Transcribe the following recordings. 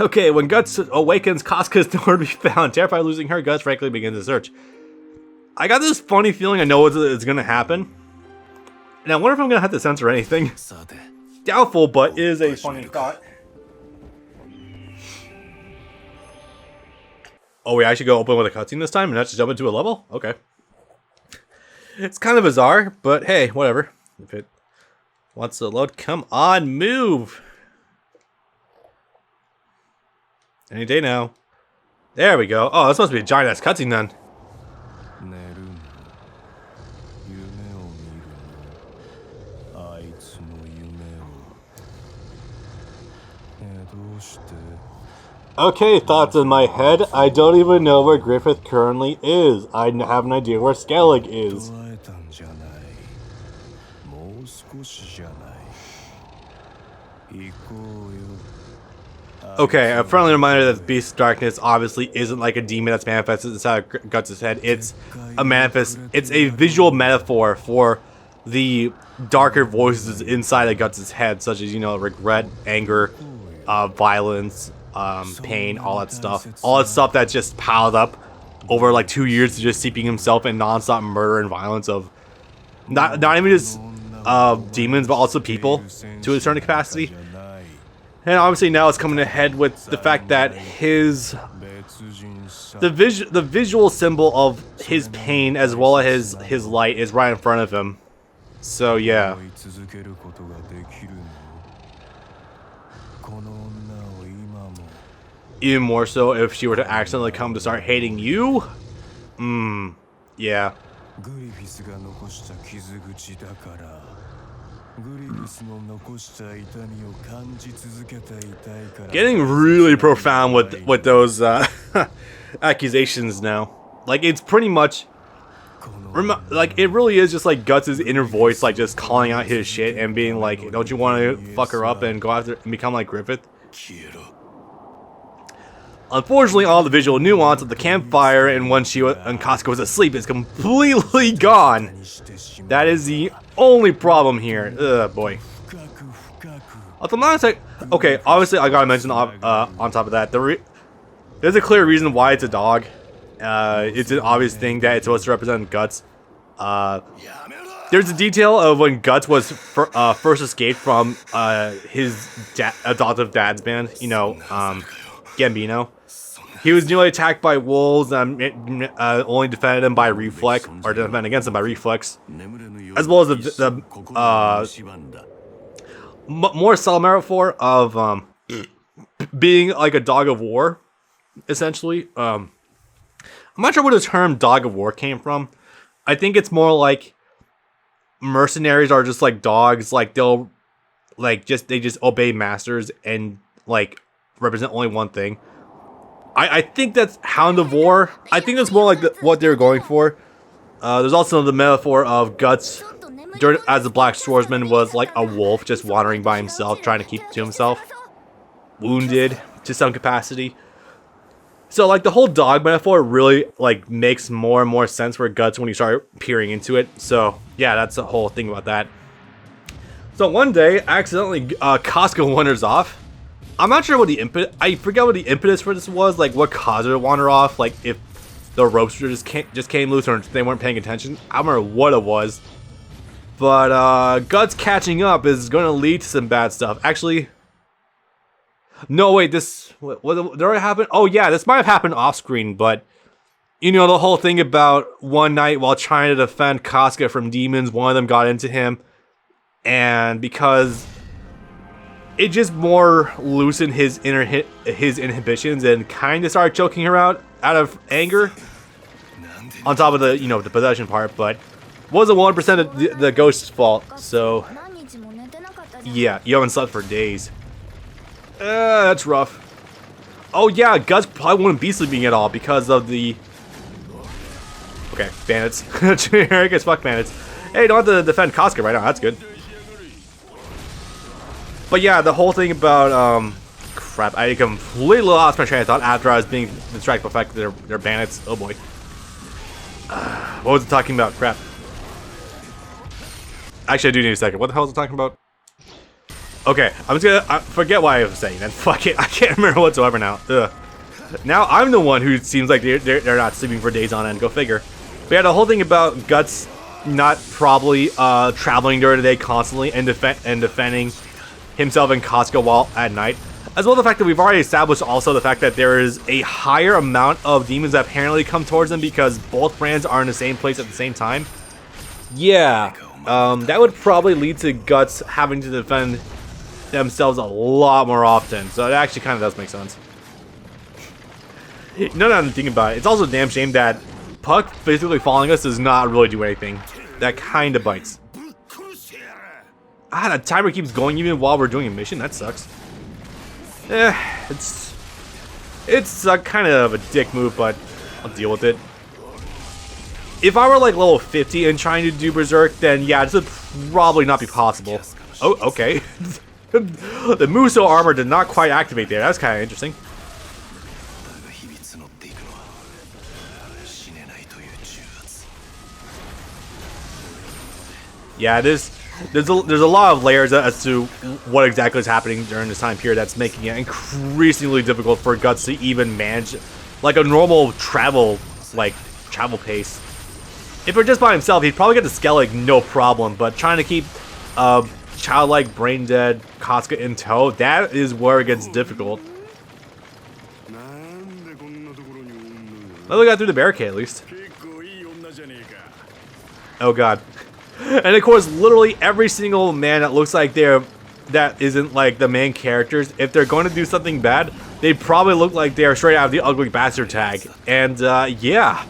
Okay, when Guts awakens, Casca is nowhere to be found. Terrified of losing her, Guts frankly begins a search. I got this funny feeling I know it's gonna happen. And I wonder if I'm gonna have to censor anything. Doubtful, but is a funny thought. Oh, we actually go open with a cutscene this time and not just jump into a level? Okay. It's kind of bizarre, but hey, whatever. If it wants to load, come on, move! Any day now. There we go. Oh, that's supposed to be a giant ass cutscene then. Okay, thoughts in my head. I don't even know where Griffith currently is. I have an idea where Skellig is. Okay, a friendly reminder that the Beast of Darkness obviously isn't like a demon that's manifested inside of Guts' head. It's a visual metaphor for the darker voices inside of Guts' head, such as, you know, regret, anger, violence, pain, all that stuff. All that stuff that's just piled up over like 2 years to just steeping himself in non-stop murder and violence of not even just demons, but also people to a certain capacity. And obviously now it's coming ahead with the fact that the visual symbol of his pain as well as his light is right in front of him. So yeah. Even more so if she were to accidentally come to start hating you. Yeah. Getting really profound with those accusations now. Like, it's pretty much like, it really is just like Guts' inner voice, like, just calling out his shit and being like, don't you want to fuck her up and go after and become like Griffith? Unfortunately, all the visual nuance of the campfire and when Casca was asleep is completely gone. That is the only problem here. Ugh, boy. Okay, obviously I gotta mention on top of that, there's a clear reason why it's a dog. It's an obvious thing that it's supposed to represent Guts. There's a detail of when Guts was first escaped from his adoptive dad's band, you know, Gambino. He was nearly attacked by wolves and only defended him by reflex, or defended against him by reflex, as well as the more subtle metaphor of being like a dog of war, essentially. I'm not sure where the term dog of war came from. I think it's more like mercenaries are just like dogs, like they'll they just obey masters and like represent only one thing. I think that's Hound of War. I think that's more like what they're going for. There's also the metaphor of Guts as the Black Swordsman was like a wolf just wandering by himself, trying to keep to himself, wounded to some capacity. So like the whole dog metaphor really like makes more and more sense for Guts when you start peering into it. So yeah, that's the whole thing about that. So one day, accidentally, Casca wanders off. I'm not sure what the I forget what the impetus for this was, like what caused her to wander off, like if the ropes just came loose or they weren't paying attention. I don't remember what it was. But Guts catching up is going to lead to some bad stuff. Actually, no, wait, what did it happen? Oh yeah, this might have happened off screen, but you know, the whole thing about one night while trying to defend Casca from demons, one of them got into him, and because it just more loosened his inhibitions and kind of started choking her out of anger. On top of the, you know, the possession part, but wasn't 1% of the ghost's fault. So yeah, you haven't slept for days. That's rough. Oh yeah, Guts probably wouldn't be sleeping at all because of the bandits. Generic as fuck bandits. Hey, don't have to defend Casca right now. That's good. But yeah, the whole thing about, crap, I completely lost my train of thought after I was being distracted by the fact that they're bandits. Oh boy. What was it talking about? Crap. Actually, I do need a second. What the hell was it talking about? Okay, I'm just gonna forget what I was saying. Then fuck it, I can't remember whatsoever now. Ugh. Now I'm the one who seems like they're not sleeping for days on end. Go figure. We had a whole thing about Guts not probably traveling during the day constantly and defending himself and Casca while at night. As well as the fact that we've already established also the fact that there is a higher amount of demons that apparently come towards them because both brands are in the same place at the same time. Yeah, that would probably lead to Guts having to defend themselves a lot more often. So it actually kind of does make sense. No, now I'm thinking about it. It's also a damn shame that Puck physically following us does not really do anything. That kind of bites. Ah, that timer keeps going even while we're doing a mission. That sucks. It's a kind of a dick move, but I'll deal with it. If I were like level 50 and trying to do Berserk, then yeah, this would probably not be possible. Oh, okay. The Muso armor did not quite activate there. That's kind of interesting. Yeah, there's a lot of layers as to what exactly is happening during this time period that's making it increasingly difficult for Guts to even manage like a normal travel pace. If we're just by himself, he'd probably get the Skellig no problem, but trying to keep childlike brain dead Casca in tow, that is where it gets difficult. Well, we got through the barricade at least. Oh god. And of course, literally every single man that looks like that isn't like the main characters, if they're going to do something bad, they probably look like they're straight out of the Ugly Bastard tag. And yeah.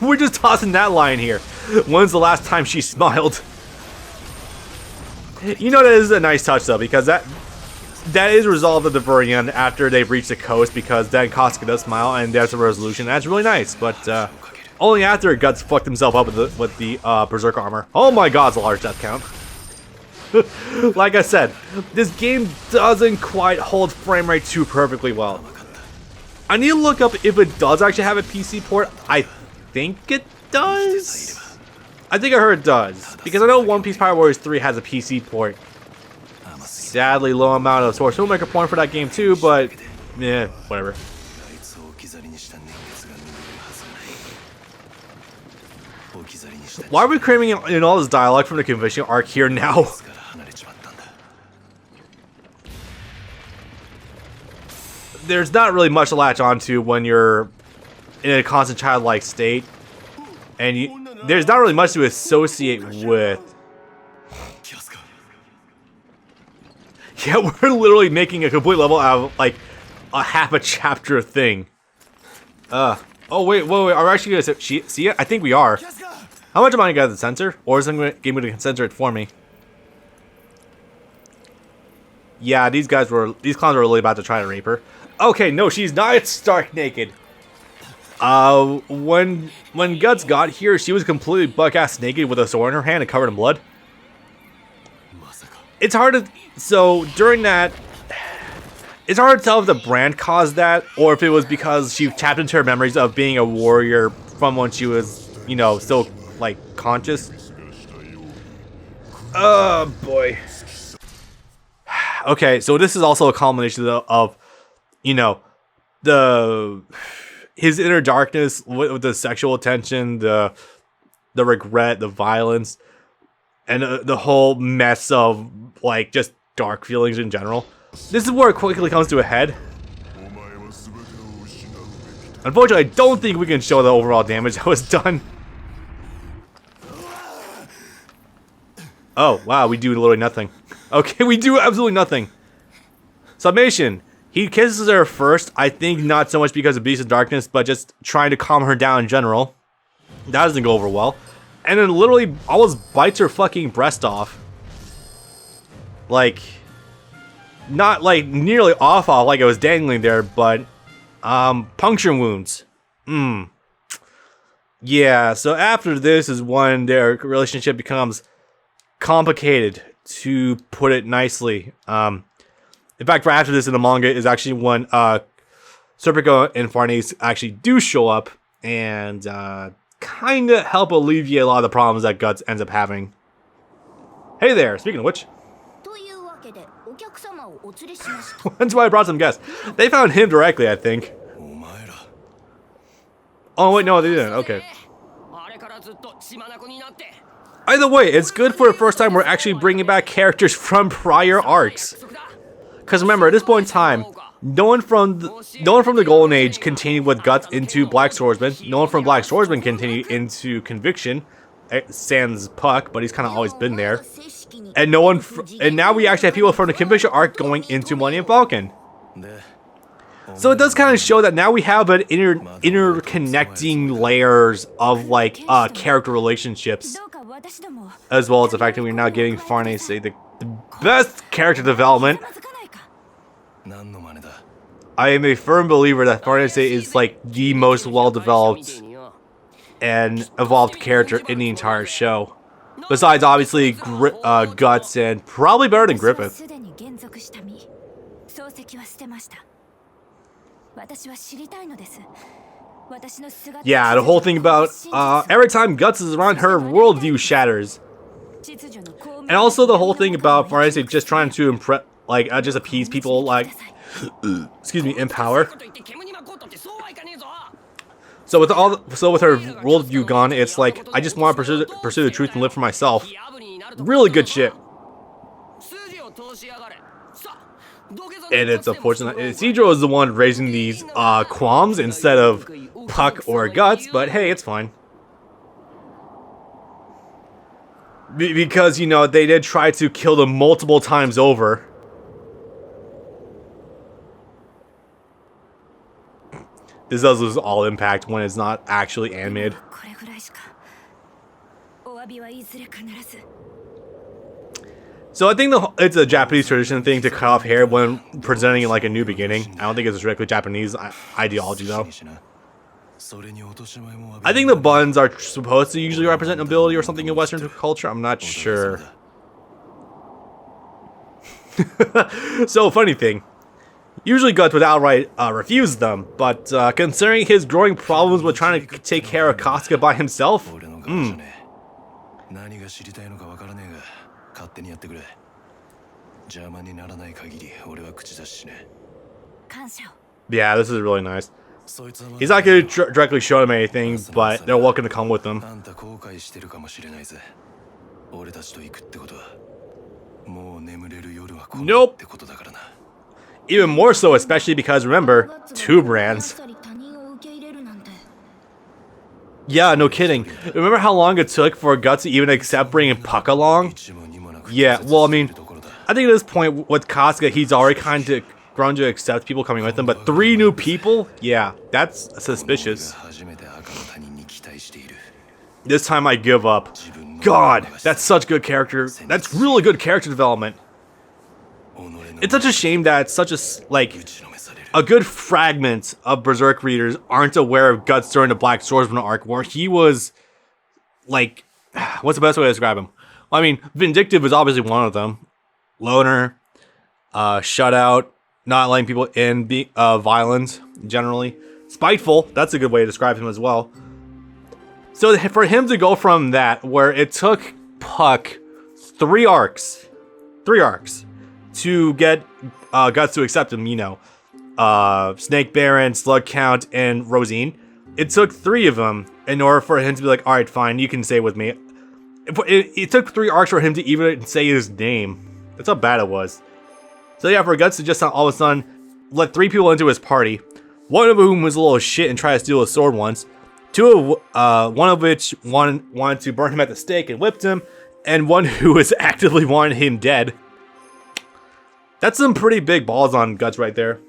We're just tossing that line here. When's the last time she smiled? You know, that is a nice touch though, because that is resolved at the very end after they've reached the coast, because then Casca does smile and there's a resolution. That's really nice, but only after Guts fucked himself up with the Berserk armor. Oh my god, it's a large death count. Like I said, this game doesn't quite hold frame rate too perfectly well. I need to look up if it does actually have a PC port. I think it does. I think I heard it does, because I know One Piece Pirate Warriors 3 has a PC port. Sadly, low amount of Source Filmmaker porn for that game too, but yeah, whatever. Why are we cramming in all this dialogue from the convention arc here now? There's not really much to latch onto when you're in a constant childlike state, and there's not really much to associate with. Yeah, we're literally making a complete level out of like a half a chapter thing. Oh wait, are we actually gonna see it? I think we are. How much am I gonna get the sensor? Or is the game gonna censor it for me? Yeah, these clowns were really about to try to rape her. Okay, no, she's not stark naked. When Guts got here, she was completely buck-ass naked with a sword in her hand and covered in blood. It's hard to... So, during that... It's hard to tell if the brand caused that, or if it was because she tapped into her memories of being a warrior from when she was, you know, still, like, conscious. Oh, boy. Okay, so this is also a culmination of, you know, his inner darkness with the sexual tension, the regret, the violence, and the whole mess of like just dark feelings in general. This is where it quickly comes to a head. Unfortunately, I don't think we can show the overall damage that was done. Oh wow, we do literally nothing. Okay, we do absolutely nothing. Summation. He kisses her first, I think not so much because of Beast of Darkness, but just trying to calm her down in general. That doesn't go over well. And then literally almost bites her fucking breast off. Like, not like nearly off like it was dangling there, but puncture wounds. Yeah, so after this is when their relationship becomes complicated, to put it nicely. In fact, right after this in the manga is actually when Serpico and Farnese actually do show up and kind of help alleviate a lot of the problems that Guts ends up having. Hey there, speaking of which. That's why I brought some guests. They found him directly, I think. Oh, wait, no, they didn't. Okay. Either way, it's good for the first time we're actually bringing back characters from prior arcs. Because remember, at this point in time, no one from the Golden Age continued with Guts into Black Swordsman. No one from Black Swordsman continued into Conviction. Sans Puck, but he's kind of always been there. And no one, and now we actually have people from the Conviction arc going into Millennium Falcon. So it does kind of show that now we have an interconnecting layers of like character relationships, as well as the fact that we're now getting Farnese the best character development. I am a firm believer that Farnese is like the most well-developed and evolved character in the entire show. Besides, obviously, Guts, and probably better than Griffith. Yeah, the whole thing about every time Guts is around, her worldview shatters. And also the whole thing about Farnese just trying to impress, like, just appease people, like, excuse me, in power. So with her worldview gone, it's like I just want to pursue the truth and live for myself. Really good shit. And it's unfortunate Isidro is the one raising these qualms instead of Puck or Guts, but hey, it's fine. Because, you know, they did try to kill them multiple times over. This does lose all impact when it's not actually animated. So I think it's a Japanese tradition thing to cut off hair when presenting like a new beginning. I don't think it's a strictly Japanese ideology though. I think the buns are supposed to usually represent nobility or something in Western culture. I'm not sure. So funny thing. Usually Guts would outright refuse them, but considering his growing problems with trying to take care of Casca by himself, yeah, this is really nice. He's not going to directly show him anything, but they're welcome to come with him. Nope. Even more so, especially because, remember, 2 brands. Yeah, no kidding. Remember how long it took for Guts to even accept bringing Puck along? Yeah, well, I mean, I think at this point with Casca, he's already kind of grown to accept people coming with him, but 3 new people? Yeah, that's suspicious. This time I give up. God, that's such good character. That's really good character development. It's such a shame that such a good fragment of Berserk readers aren't aware of Guts during the Black Swordsman arc, where he was, like, what's the best way to describe him? Well, I mean, Vindictive is obviously one of them. Loner, shutout, not letting people in, being violent, generally. Spiteful, that's a good way to describe him as well. So for him to go from that, where it took Puck 3 arcs, to get Guts to accept him, you know, Snake Baron, Slug Count, and Rosine. It took 3 of them in order for him to be like, alright, fine, you can stay with me. It took 3 arcs for him to even say his name. That's how bad it was. So yeah, for Guts to just all of a sudden let 3 people into his party, one of whom was a little shit and tried to steal his sword once, one of which wanted to burn him at the stake and whipped him, and one who was actively wanting him dead. That's some pretty big balls on Guts right there.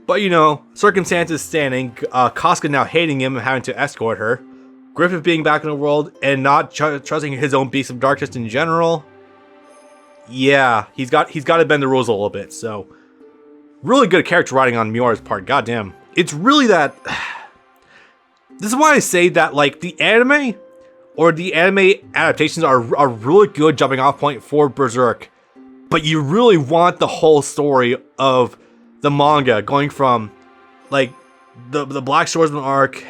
But, you know, circumstances standing, Casca now hating him and having to escort her, Griffith being back in the world and not trusting his own Beast of Darkness in general. Yeah, he's got to bend the rules a little bit. So, really good character writing on Miura's part. Goddamn, it's really that. This is why I say that, like, the anime or the anime adaptations are a really good jumping off point for Berserk. But you really want the whole story of the manga going from, like, the Black Swordsman arc,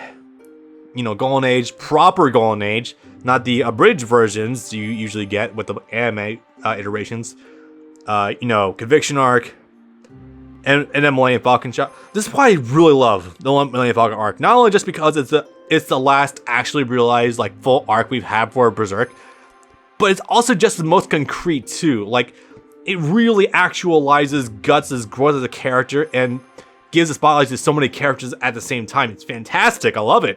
you know, Golden Age, proper Golden Age, not the abridged versions you usually get with the anime iterations. Conviction arc, and then Millennium Falcon shot. This is why I really love the Millennium Falcon arc. Not only just because it's the last actually realized like full arc we've had for Berserk, but it's also just the most concrete too. Like, it really actualizes Guts' growth as a character and gives the spotlight to so many characters at the same time. It's fantastic. I love it.